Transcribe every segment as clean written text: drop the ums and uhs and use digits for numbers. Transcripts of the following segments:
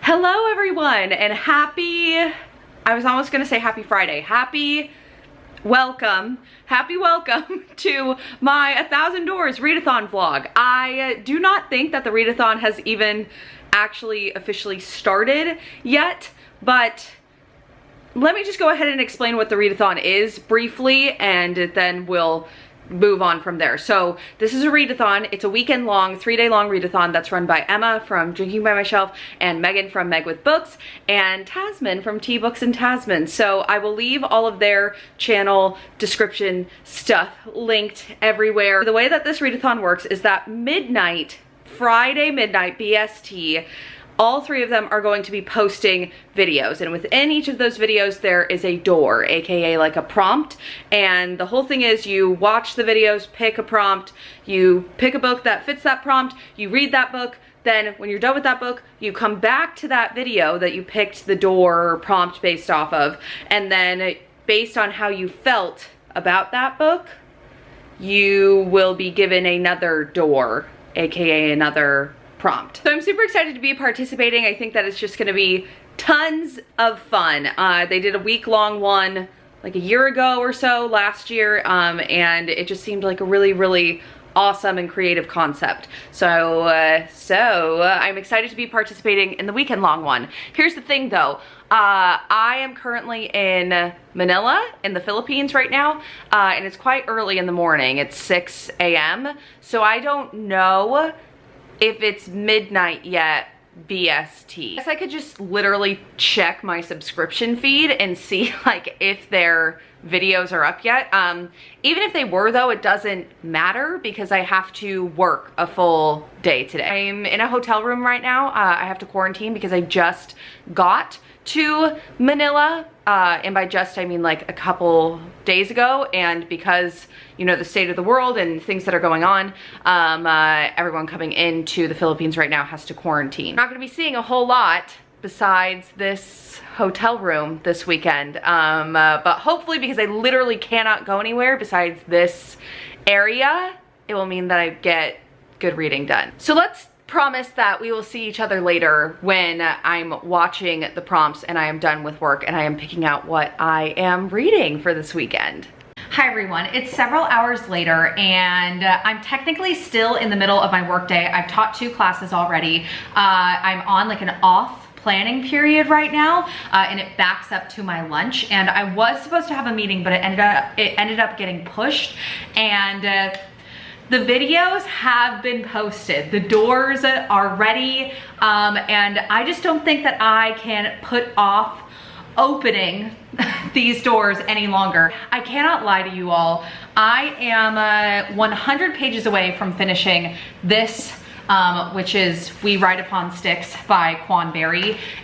Hello everyone, and I was almost gonna say happy Friday. Happy welcome to my 1,000 Doors Readathon vlog. I do not think that the Readathon has even actually officially started yet, but let me just go ahead and explain what the Readathon is briefly, and then we'll move on from there. So this is a readathon. It's a weekend long, 3-day long readathon that's run by Emma from Drinking by My Shelf and Megan from Meg with Books and Tazmyn from Tea Books and Tazmyn. So I will leave all of their channel description stuff linked everywhere. The way that this readathon works is that Friday midnight BST, all three of them are going to be posting videos, and within each of those videos there is a door, aka like a prompt, and the whole thing is you watch the videos, pick a prompt, you pick a book that fits that prompt, you read that book, then when you're done with that book you come back to that video that you picked the door prompt based off of, and then based on how you felt about that book you will be given another door, aka another prompt. So I'm super excited to be participating. I think that it's just gonna be tons of fun. They did a week-long one like a year ago or so last year, and it just seemed like a really awesome and creative concept. So I'm excited to be participating in the weekend-long one. Here's the thing though, I am currently in Manila in the Philippines right now, and it's quite early in the morning. It's 6 a.m. so I don't know if it's midnight yet BST. I guess I could just literally check my subscription feed and see like if their videos are up yet. Even if they were though, it doesn't matter because I have to work a full day today. I'm in a hotel room right now. I have to quarantine because I just got to Manila, and by just I mean like a couple days ago, and because you know the state of the world and things that are going on, everyone coming into the Philippines right now has to quarantine. Not gonna be seeing a whole lot besides this hotel room this weekend, but hopefully, because I literally cannot go anywhere besides this area, it will mean that I get good reading done. So let's promise that we will see each other later when I'm watching the prompts and I am done with work and I am picking out what I am reading for this weekend. Hi everyone, it's several hours later and I'm technically still in the middle of my workday. I've taught 2 classes already. I'm on like an off planning period right now, and it backs up to my lunch, and I was supposed to have a meeting but it ended up getting pushed, and the videos have been posted. The doors are ready, and I just don't think that I can put off opening these doors any longer. I cannot lie to you all. I am 100 pages away from finishing this, which is We Write Upon Sticks by Quan,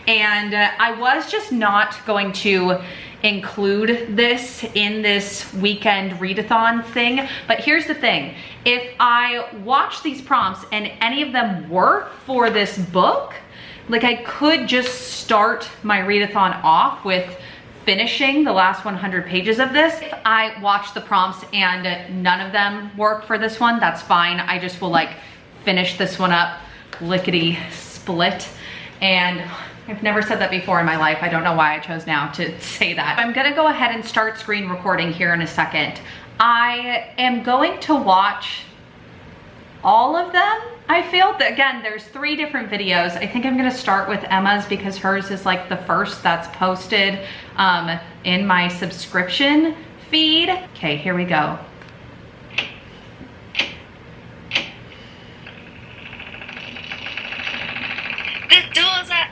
and I was just not going to include this in this weekend readathon thing, but here's the thing. If I watch these prompts and any of them work for this book, like I could just start my readathon off with finishing the last 100 pages of this. If I watch the prompts and none of them work for this one, that's fine. I just will like finish this one up lickety split, and I've never said that before in my life. I don't know why I chose now to say that. I'm gonna go ahead and start screen recording here in a second. I am going to watch all of them. I feel that, again, there's 3 different videos. I think I'm gonna start with Emma's because hers is like the first that's posted in my subscription feed. Okay, here we go.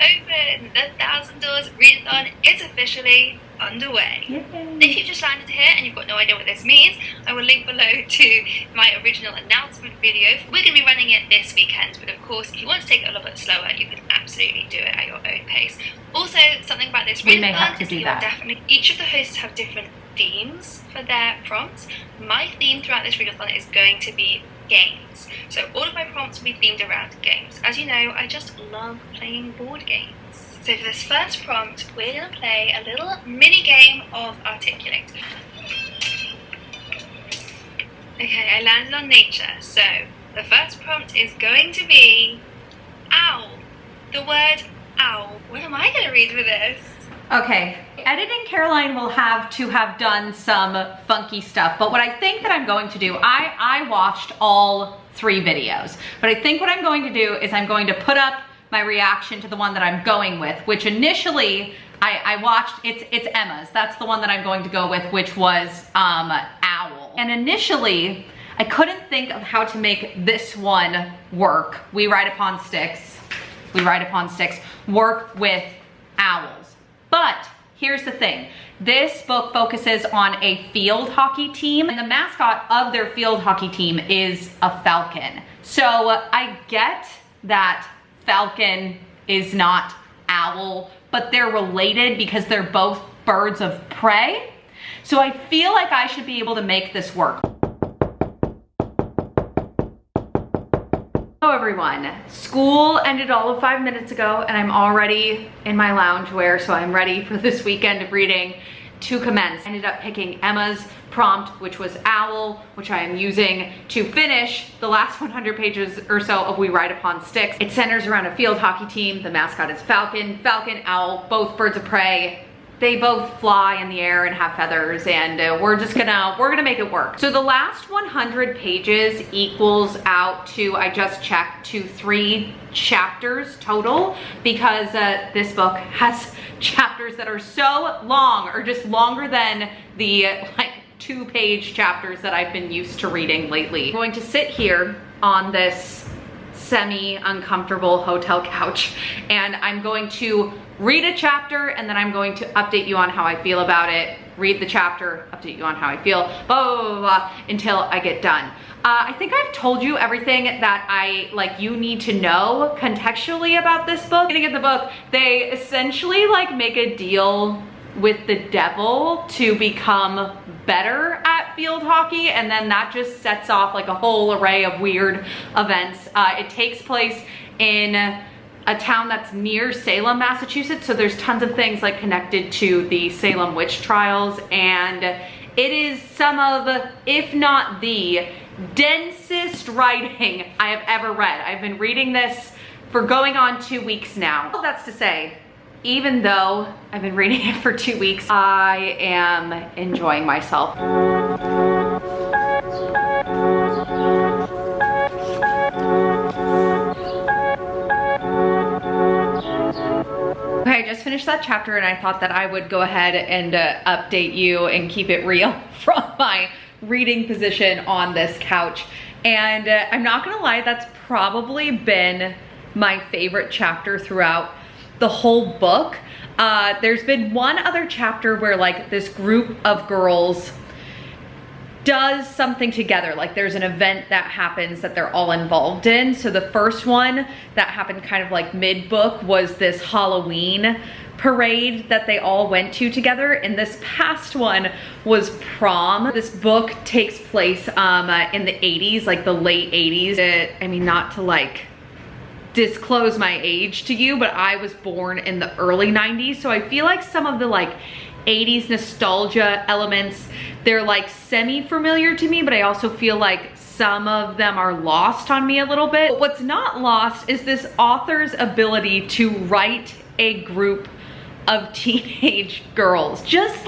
Open! The 1,000 Doors Readathon is officially underway. Yay. If you've just landed here and you've got no idea what this means, I will link below to my original announcement video. We're going to be running it this weekend, but of course if you want to take it a little bit slower, you can absolutely do it at your own pace. Also, something about this readathon is that each of the hosts have different themes for their prompts. My theme throughout this readathon is going to be games. So all of my prompts will be themed around games. As you know, I just love playing board games. So for this first prompt, we're going to play a little mini game of Articulate. Okay, I landed on nature. So the first prompt is going to be owl. The word owl. I gonna read for this? Okay, editing Caroline will have to have done some funky stuff, but what I think that I'm going to do, I watched all 3 videos, but I think what I'm going to do is I'm going to put up my reaction to the one that I'm going with, which initially I watched, it's Emma's. That's the one that I'm going to go with, which was Owl. And initially, I couldn't think of how to make this one work. We Ride Upon Sticks work with owls. But here's the thing. This book focuses on a field hockey team, and the mascot of their field hockey team is a falcon. So I get that falcon is not owl, but they're related because they're both birds of prey. So I feel like I should be able to make this work. Hello everyone. School ended all of 5 minutes ago and I'm already in my loungewear, so I'm ready for this weekend of reading to commence. I ended up picking Emma's prompt, which was Owl, which I am using to finish the last 100 pages or so of We Ride Upon Sticks. It centers around a field hockey team. The mascot is falcon, owl, both birds of prey. They both fly in the air and have feathers, and we're gonna make it work. So the last 100 pages equals out to, I just checked, to 3 chapters total, because this book has chapters that are so long, or just longer than the like 2-page chapters that I've been used to reading lately. I'm going to sit here on this semi-uncomfortable hotel couch, and I'm going to read a chapter, and then I'm going to update you on how I feel about it, read the chapter, update you on how I feel, blah, blah, blah, blah, until I get done. I think I've told you everything that you need to know contextually about this book. Beginning of the book, they essentially make a deal with the devil to become better at field hockey, and then that just sets off a whole array of weird events. It takes place in a town that's near Salem, Massachusetts, so there's tons of things connected to the Salem witch trials, and it is some of, if not the densest writing I have ever read. I've been reading this for going on 2 weeks now. All that's to say, even though I've been reading it for 2 weeks, I am enjoying myself. Okay, I just finished that chapter and I thought that I would go ahead and update you and keep it real from my reading position on this couch. And I'm not gonna lie, that's probably been my favorite chapter throughout the whole book. There's been one other chapter where this group of girls does something together. There's an event that happens that they're all involved in. So the first one that happened kind of mid-book was this Halloween parade that they all went to together, and this past one was prom. This book takes place in the 80s, the late 80s. I mean, not to disclose my age to you, but I was born in the early 90s, so I feel some of the 80s nostalgia elements, they're semi-familiar to me, but I also feel some of them are lost on me a little bit. But what's not lost is this author's ability to write a group of teenage girls, just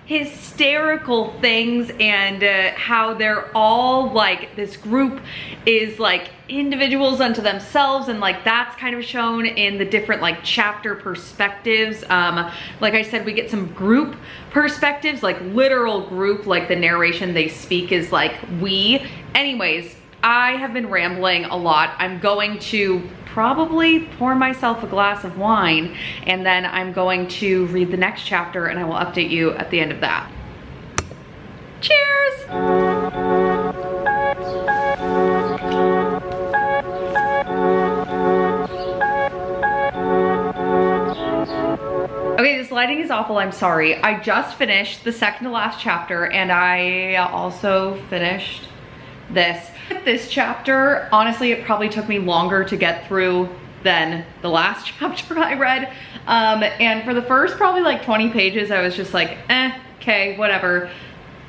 hysterical things, and how they're all this group is individuals unto themselves, and that's kind of shown in the different chapter perspectives. Like I said, we get some group perspectives, literal group, the narration they speak is we. Anyways, I have been rambling a lot. I'm going to probably pour myself a glass of wine, and then I'm going to read the next chapter, and I will update you at the end of that. Cheers! Okay, this lighting is awful, I'm sorry. I just finished the second to last chapter, and I also finished this. This chapter, honestly, it probably took me longer to get through than the last chapter I read. And for the first probably 20 pages, I was just okay, whatever.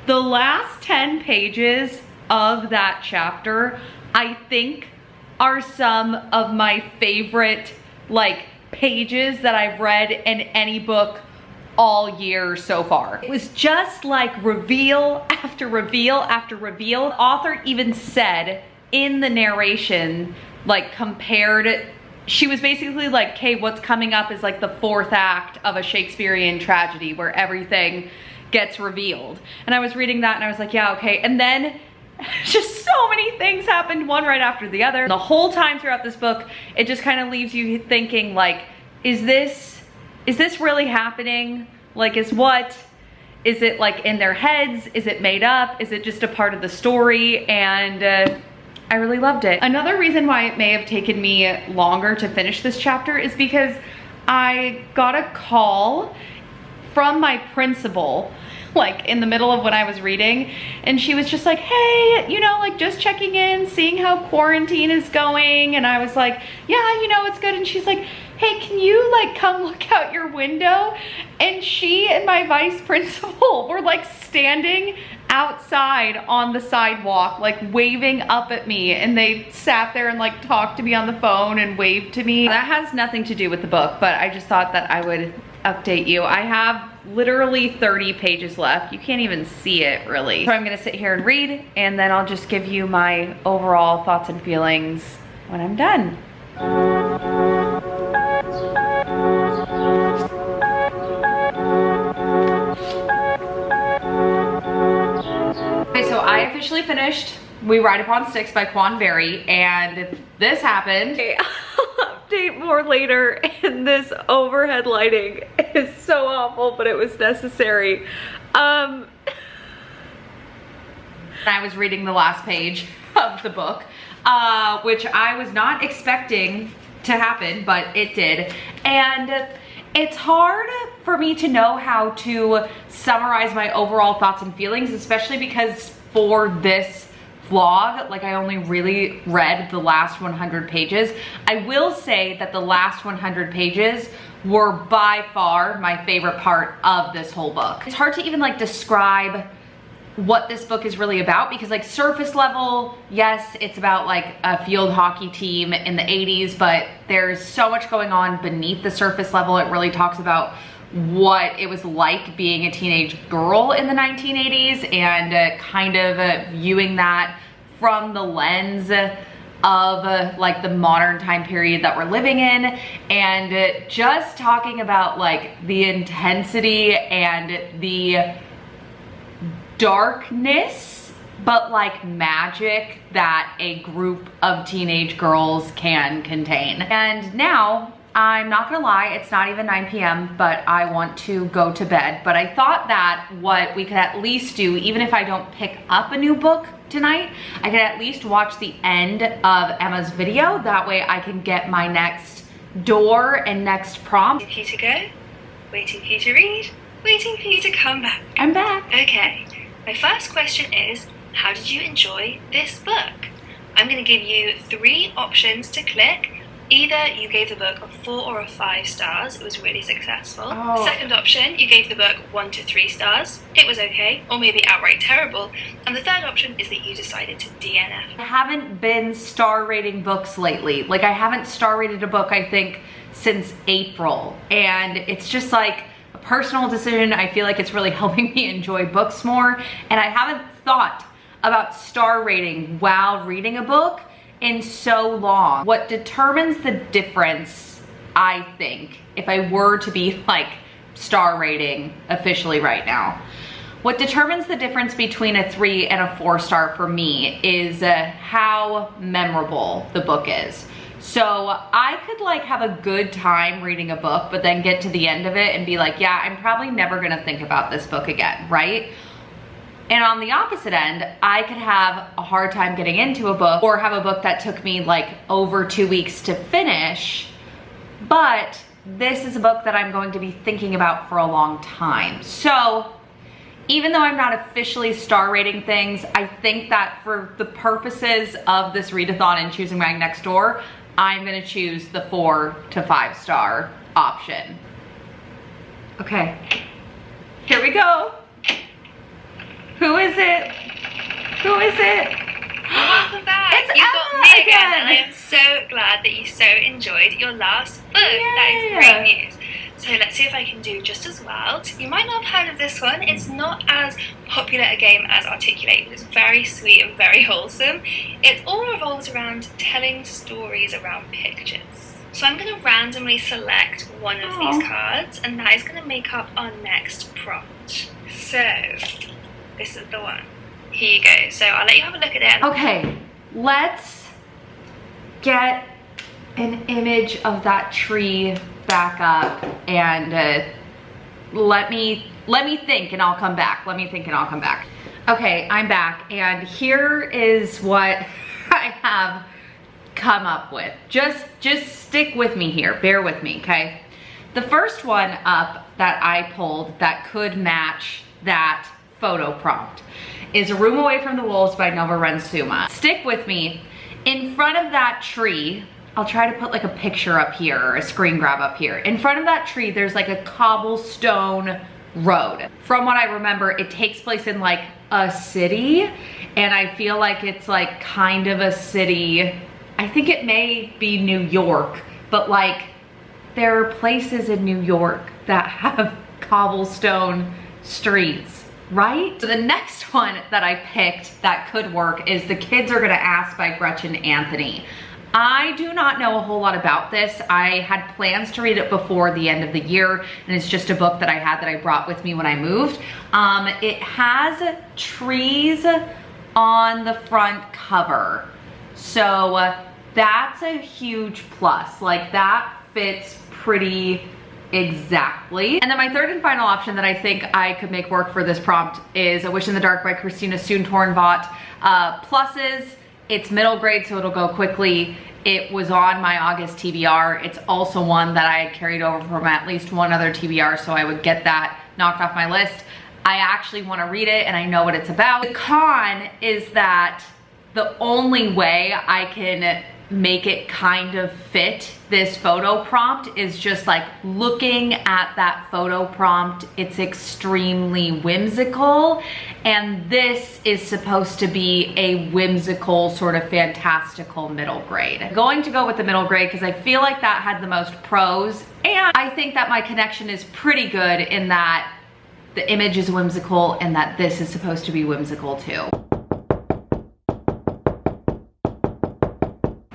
The last 10 pages of that chapter, I think, are some of my favorite pages that I've read in any book all year so far. It was just like reveal after reveal after reveal. The author even said in the narration, like compared, she was basically like, okay, what's coming up is like the fourth act of a Shakespearean tragedy where everything gets revealed. And I was reading that and I was like, yeah, okay. And then just so many things happened, one right after the other. The whole time throughout this book, it just kind of leaves you thinking like, is this really happening? Like, is it like in their heads? Is it made up? Is it just a part of the story? And I really loved it. Another reason why it may have taken me longer to finish this chapter is because I got a call from my principal, like in the middle of when I was reading, and she was just like, hey, you know, like just checking in, seeing how quarantine is going. And I was like, yeah, you know, it's good. And she's like, hey, can you like come look out your window? And she and my vice principal were like standing outside on the sidewalk, like waving up at me, and they sat there and like talked to me on the phone and waved to me. That has nothing to do with the book, but I just thought that I would update you. I have literally 30 pages left. You can't even see it really. So I'm gonna sit here and read, and then I'll just give you my overall thoughts and feelings when I'm done. Okay, so I officially finished We Ride Upon Sticks by Quan, and this happened. Okay, I'll update more later, and this overhead lighting is so awful, but it was necessary. I was reading the last page of the book, which I was not expecting to happen, but it did. And it's hard for me to know how to summarize my overall thoughts and feelings, especially because for this vlog, like I only really read the last 100 pages. I will say that the last 100 pages were by far my favorite part of this whole book. It's hard to even like describe what this book is really about, because like surface level, yes, it's about like a field hockey team in the 80s, but there's so much going on beneath the surface level. It really talks about what it was like being a teenage girl in the 1980s, and kind of viewing that from the lens of like the modern time period that we're living in, and just talking about like the intensity and the darkness, but like magic that a group of teenage girls can contain. And now, I'm not gonna lie, it's not even 9 p.m., but I want to go to bed. But I thought that what we could at least do, even if I don't pick up a new book tonight, I could at least watch the end of Emma's video. That way I can get my next door and next prompt. Waiting for you to go, waiting for you to read, waiting for you to come back. I'm back. Okay, my first question is, how did you enjoy this book? I'm going to give you 3 options to click. Either you gave the book a 4 or a 5 stars, it was really successful. Oh. Second option, you gave the book 1 to 3 stars, it was okay, or maybe outright terrible. And the third option is that you decided to DNF. I haven't been star rating books lately. Like I haven't star rated a book, I think, since April. And it's just like a personal decision. I feel like it's really helping me enjoy books more. And I haven't thought about star rating while reading a book in so long. What determines the difference, I think, if I were to be like star rating officially right now, what determines the difference between a 3 and a 4 star for me is how memorable the book is. So I could like have a good time reading a book, but then get to the end of it and be like, yeah, I'm probably never gonna think about this book again, right? And on the opposite end, I could have a hard time getting into a book, or have a book that took me like over 2 weeks to finish, but this is a book that I'm going to be thinking about for a long time. So even though I'm not officially star rating things, I think that for the purposes of this readathon and choosing my next door, I'm gonna choose the 4 to 5 star option. Okay, here we go. Who is it? Who is it? Welcome back. It's You Emma got me again, again. and I am so glad that you so enjoyed your last book. Yay. That is great news. So let's see if I can do just as well. You might not have heard of this one. It's not as popular a game as Articulate, but it's very sweet and very wholesome. It all revolves around telling stories around pictures. So I'm going to randomly select one of these cards, and that is going to make up our next prompt. So this is the one. Here you go. So I'll let you have a look at it. Okay, let's get an image of that tree back up, and let me think, and I'll come back. Okay, I'm back, and here is what I have come up with. Just stick with me here, bear with me, okay? The first one up that I pulled that could match that photo prompt is A Room Away from the Wolves by Nova Rensuma. Stick with me. In front of that tree, I'll try to put like a picture up here or a screen grab up here. In front of that tree, there's like a cobblestone road. From what I remember, it takes place in like a city, and I feel like it's like kind of a city. I think it may be New York, but like there are places in New York that have cobblestone streets, right? So the next one that I picked that could work is The Kids Are Gonna Ask by Gretchen Anthony. I do not know a whole lot about this. I had plans to read it before the end of the year, and it's just a book that I had that I brought with me when I moved. It has trees on the front cover. So that's a huge plus. Like that fits pretty exactly. And then my third and final option that I think I could make work for this prompt is A Wish in the Dark by Christina Soontornvat. Pluses, it's middle grade, so it'll go quickly. It was on my August TBR. It's also one that I had carried over from at least one other TBR, so I would get that knocked off my list. I actually want to read it, and I know what it's about. The con is that the only way I can make it kind of fit this photo prompt is just like looking at that photo prompt. It's extremely whimsical, and this is supposed to be a whimsical sort of fantastical middle grade. I'm going to go with the middle grade because I feel like that had the most pros, and I think that my connection is pretty good in that the image is whimsical and that this is supposed to be whimsical too.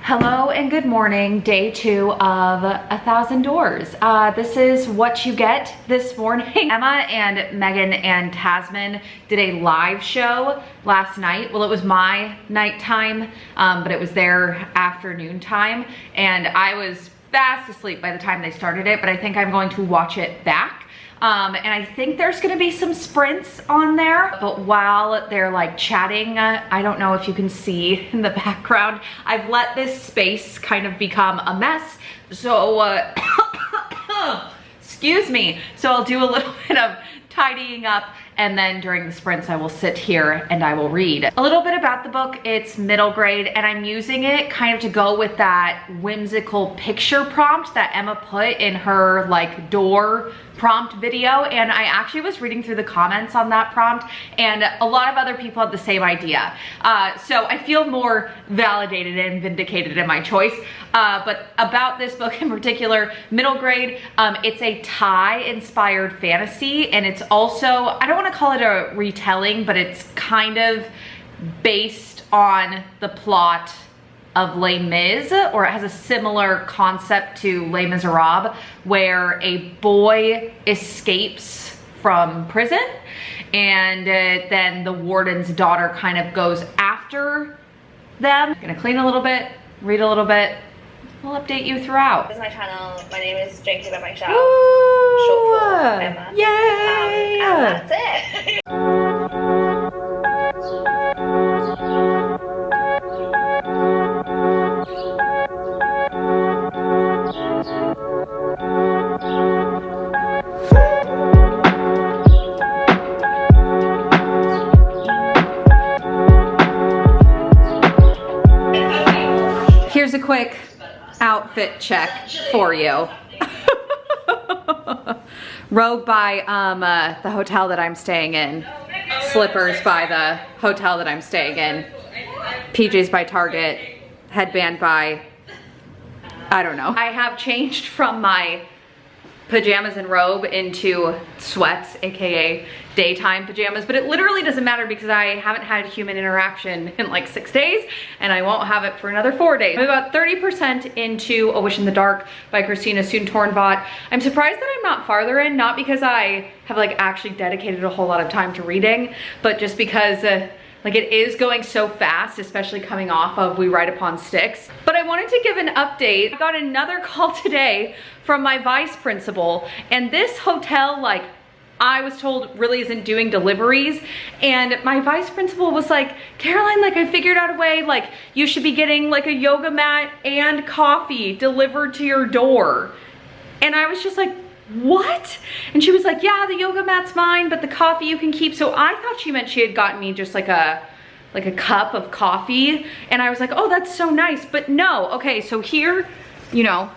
Hello and good morning, day 2 of 1,000 Doors. This is what you get this morning. Emma and Megan and Tazmyn did a live show last night. Well, it was my nighttime, but it was their afternoon time, and I was fast asleep by the time they started it, but I think I'm going to watch it back. And I think there's gonna be some sprints on there, but while they're like chatting, I don't know if you can see in the background, I've let this space kind of become a mess. So, excuse me. So I'll do a little bit of tidying up, and then during the sprints I will sit here and I will read. A little bit about the book. It's middle grade, and I'm using it kind of to go with that whimsical picture prompt that Emma put in her like door prompt video, and I actually was reading through the comments on that prompt, and a lot of other people have the same idea. So I feel more validated and vindicated in my choice. But about this book in particular, middle grade, it's a Thai inspired fantasy, and it's also, I don't want to call it a retelling, but it's kind of based on the plot of Les Mis, or it has a similar concept to Les Miserables, where a boy escapes from prison, and then the warden's daughter kind of goes after them. I'm gonna clean a little bit, read a little bit. We'll update you throughout. This is my channel. My name is Drinking by Myself. Ooh, short for Emma. Yay! And that's it. Here's a quick outfit check for you. Robe by the hotel that I'm staying in. Slippers by the hotel that I'm staying in. PJs by Target, headband by, I don't know. I have changed from my pajamas and robe into sweats, AKA daytime pajamas, but it literally doesn't matter because I haven't had human interaction in like 6 days and I won't have it for another 4 days. I'm about 30% into A Wish in the Dark by Christina Soontornvat. I'm surprised that I'm not farther in, not because I have like actually dedicated a whole lot of time to reading, but just because like it is going so fast, especially coming off of We Write Upon Sticks. But I wanted to give an update. I got another call today from my vice principal, and this hotel, like, I was told really isn't doing deliveries, and my vice principal was like, Caroline, like I figured out a way, like you should be getting like a yoga mat and coffee delivered to your door. And I was just like, what? And she was like, yeah, the yoga mat's mine, but the coffee you can keep. So I thought she meant she had gotten me just like a cup of coffee, and I was like, oh, that's so nice. But no. Okay, so here, you know,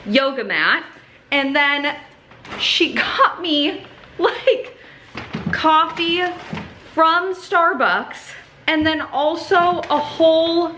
yoga mat, and then she got me like coffee from Starbucks, and then also a whole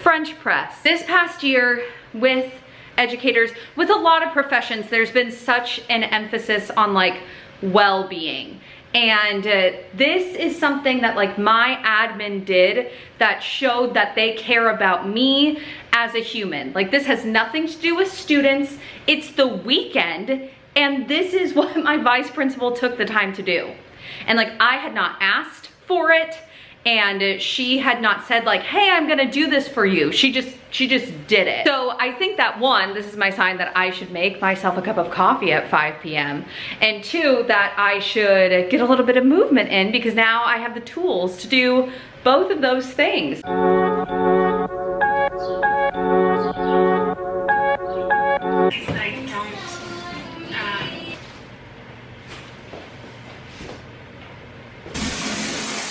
French press. This past year with educators, with a lot of professions, there's been such an emphasis on like well-being. And this is something that like my admin did that showed that they care about me as a human. Like this has nothing to do with students. It's the weekend, and this is what my vice principal took the time to do. And like I had not asked for it, and she had not said like, hey, I'm gonna do this for you. She just did it. So I think that one, this is my sign that I should make myself a cup of coffee at 5 p.m. And two, that I should get a little bit of movement in, because now I have the tools to do both of those things.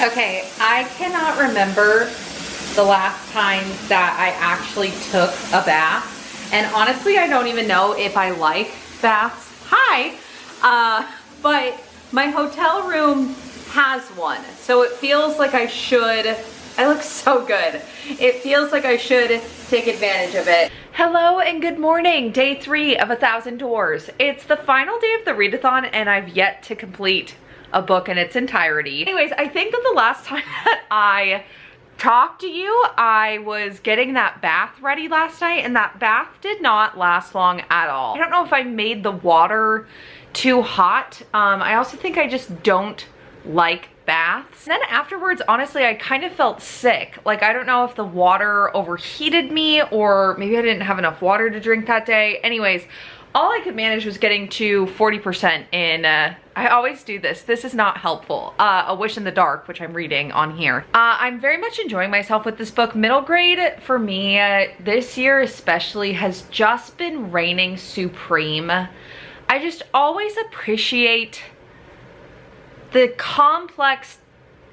Okay, I cannot remember the last time that I actually took a bath. And honestly, I don't even know if I like baths. Hi! But my hotel room has one. So it feels like I should, I look so good. It feels like I should take advantage of it. Hello and good morning, day 3 of 1,000 Doors. It's the final day of the readathon, and I've yet to complete a book in its entirety. Anyways, I think that the last time that I talked to you, I was getting that bath ready last night, and that bath did not last long at all. I don't know if I made the water too hot. I also think I just don't like baths. And then afterwards, honestly, I kind of felt sick. Like, I don't know if the water overheated me, or maybe I didn't have enough water to drink that day. Anyways, all I could manage was getting to 40% in, I always do this. This is not helpful. A Wish in the Dark, which I'm reading on here. I'm very much enjoying myself with this book. Middle grade, for me, this year especially, has just been reigning supreme. I just always appreciate the complex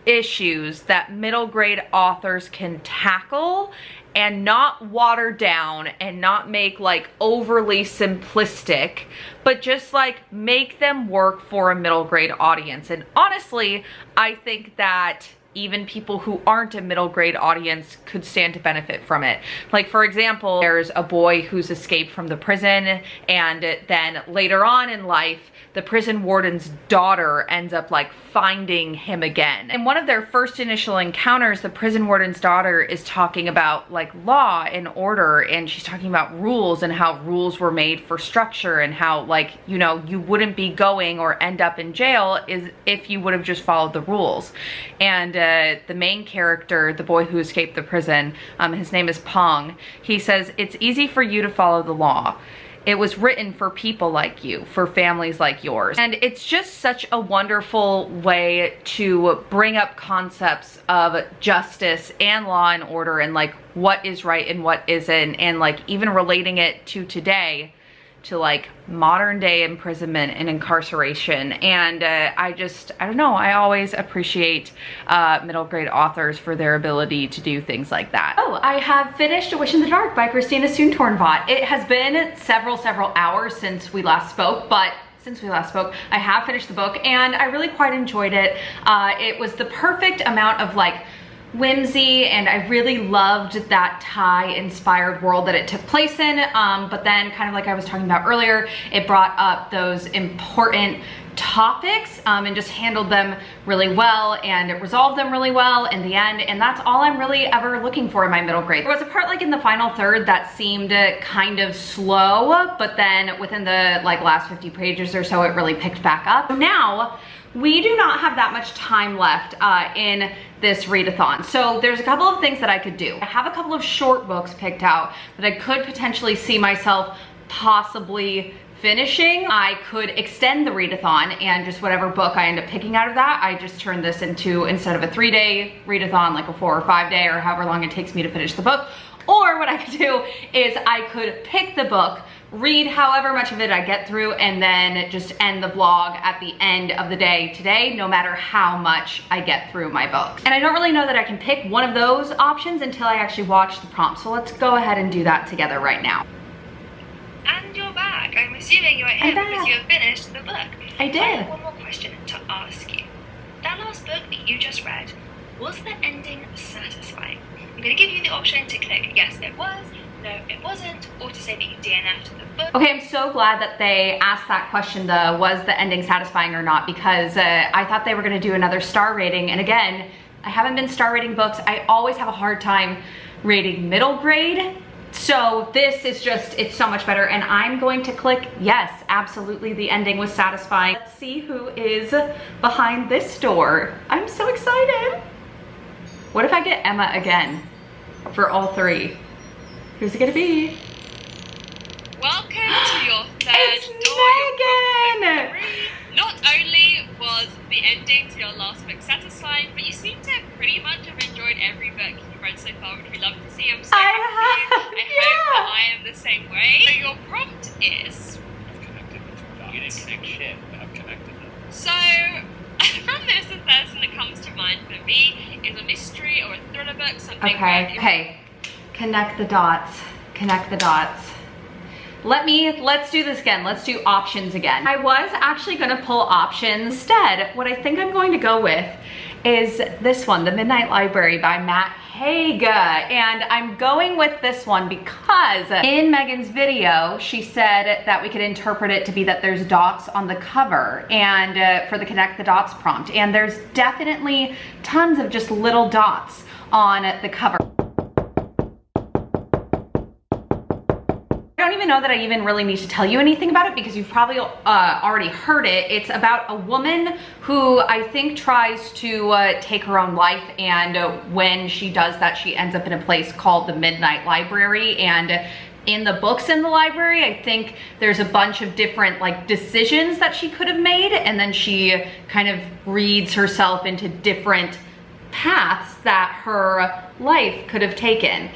issues that middle grade authors can tackle and not water down and not make like overly simplistic, but just like make them work for a middle grade audience. And honestly, I think that even people who aren't a middle grade audience could stand to benefit from it. Like, for example, there's a boy who's escaped from the prison, and then later on in life, the prison warden's daughter ends up like finding him again. In one of their first initial encounters, the prison warden's daughter is talking about like law and order, and she's talking about rules and how rules were made for structure, and how, like, you know, you wouldn't be going or end up in jail is if you would have just followed the rules. And the main character, the boy who escaped the prison, his name is Pong, he says, it's easy for you to follow the law. It was written for people like you, for families like yours. And it's just such a wonderful way to bring up concepts of justice and law and order, and like what is right and what isn't, and like even relating it to today, to like modern day imprisonment and incarceration. And I don't know, I always appreciate middle grade authors for their ability to do things like that. Oh, I have finished A Wish in the Dark by Christina Soontornvat. It has been several hours since we last spoke, but since we last spoke, I have finished the book and I really quite enjoyed it. It was the perfect amount of like whimsy, and I really loved that Thai inspired world that it took place in, but then kind of like I was talking about earlier, it brought up those important topics and just handled them really well, and it resolved them really well in the end, and that's all I'm really ever looking for in my middle grade. There was a part like in the final third that seemed kind of slow, but then within the like last 50 pages or so it really picked back up. So now we do not have that much time left in this readathon. So there's a couple of things that I could do. I have a couple of short books picked out that I could potentially see myself possibly finishing. I could extend the readathon, and just whatever book I end up picking out of that, I just turn this into, instead of a 3-day readathon, like a 4 or 5 day, or however long it takes me to finish the book. Or what I could do is I could pick the book, read however much of it I get through, and then just end the vlog at the end of the day today, no matter how much I get through my book. And I don't really know that I can pick one of those options until I actually watch the prompt. So let's go ahead and do that together right now. And you're back. I'm assuming you're here because you have finished the book. I did. I have one more question to ask you. That last book that you just read, was the ending satisfying? I'm going to give you the option to click yes it was, no it wasn't, or to say that you DNF'd the book. Okay, I'm so glad that they asked that question, was the ending satisfying or not, because I thought they were going to do another star rating, and again, I haven't been star rating books. I always have a hard time rating middle grade. So this is just, it's so much better, and I'm going to click yes, absolutely the ending was satisfying. Let's see who is behind this door. I'm so excited. What if I get Emma again for all three? Who's it gonna be? Welcome to your third It's door. Megan! Not only was the ending to your last book satisfying, but you seem to pretty much have enjoyed every book you've read so far, which we love to see. I'm so happy for you. I hope that I am the same way. So your prompt is... I've connected the two dots. You didn't connect shit, but I've connected them. So, from this, the first thing that comes to mind for me is a mystery or a thriller book, something Okay, connect the dots, connect the dots. Let's do this again. Let's do options again. I was actually gonna pull options. Instead, what I think I'm going to go with is this one, The Midnight Library by Haig. And I'm going with this one because in Megan's video, she said that we could interpret it to be that there's dots on the cover, and for the connect the dots prompt. And there's definitely tons of just little dots on the cover. I don't even know that I even really need to tell you anything about it because you've probably already heard it. It's about a woman who I think tries to take her own life, and when she does that, she ends up in a place called the Midnight Library. And in the books in the library, I think there's a bunch of different like decisions that she could have made, and then she kind of reads herself into different paths that her life could have taken,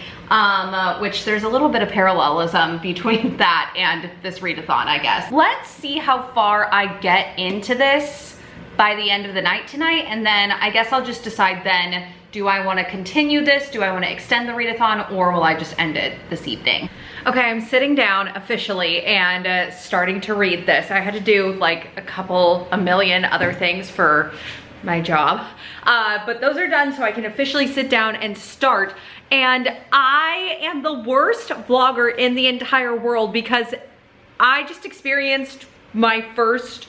which there's a little bit of parallelism between that and this readathon, I guess. Let's see how far I get into this by the end of the night tonight, and then I guess I'll just decide then, do I want to continue this? Do I want to extend the readathon, or will I just end it this evening? Okay, I'm sitting down officially and starting to read this. I had to do like a million other things for my job, but those are done, so I can officially sit down and start. And I am the worst vlogger in the entire world because I just experienced my first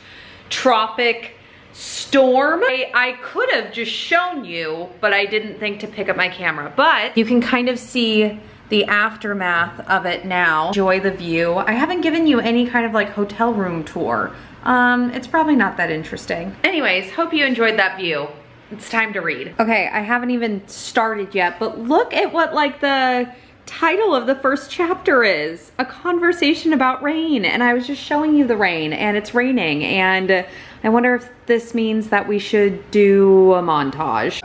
tropic storm. I could have just shown you, but I didn't think to pick up my camera. But you can kind of see the aftermath of it now. Enjoy the view. I haven't given you any kind of like hotel room tour. It's probably not that interesting. Anyways, hope you enjoyed that view. It's time to read. Okay, I haven't even started yet, but look at what like the title of the first chapter is. A conversation about rain. And I was just showing you the rain, and it's raining. And I wonder if this means that we should do a montage.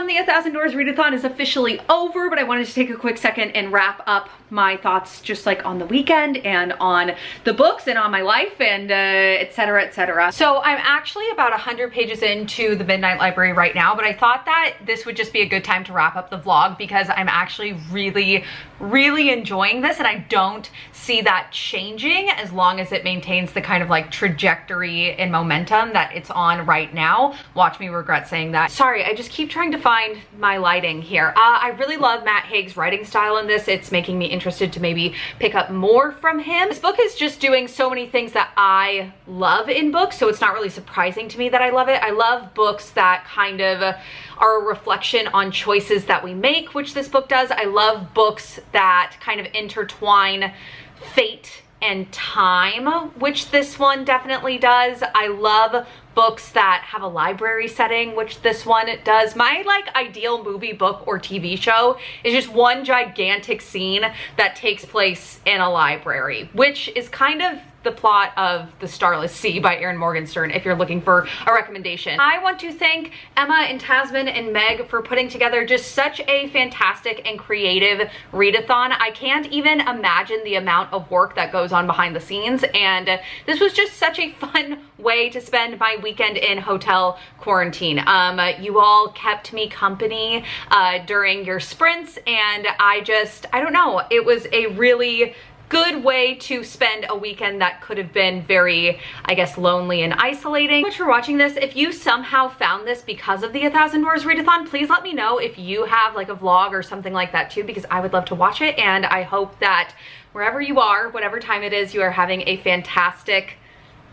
The 1,000 Doors Readathon Readathon is officially over, but I wanted to take a quick second and wrap up my thoughts just like on the weekend and on the books and on my life and etc, etc. So I'm actually about 100 pages into the Midnight Library right now, but I thought that this would just be a good time to wrap up the vlog because I'm actually really enjoying this, and I don't see that changing as long as it maintains the kind of like trajectory and momentum that it's on right now. Watch me regret saying that. Sorry, I just keep trying to find my lighting here. I really love Matt Haig's writing style in this. It's making me interested to maybe pick up more from him. This book is just doing so many things that I love in books, so it's not really surprising to me that I love it. I love books that kind of are a reflection on choices that we make, which this book does. I love books that kind of intertwine fate and time, which this one definitely does. I love books that have a library setting, which this one does. My like ideal movie, book, or TV show is just one gigantic scene that takes place in a library, which is kind of the plot of The Starless Sea by Erin Morgenstern, if you're looking for a recommendation. I want to thank Emma and Tazmyn and Meg for putting together just such a fantastic and creative readathon. I can't even imagine the amount of work that goes on behind the scenes, and this was just such a fun way to spend my weekend in hotel quarantine. You all kept me company during your sprints, and I don't know, it was a really good way to spend a weekend that could have been very, I guess, lonely and isolating. Thanks for watching this. If you somehow found this because of the 1,000 Doors Readathon, please let me know if you have like a vlog or something like that too, because I would love to watch it, and I hope that wherever you are, whatever time it is, you are having a fantastic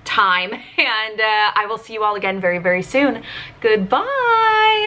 time, and I will see you all again very soon. Goodbye.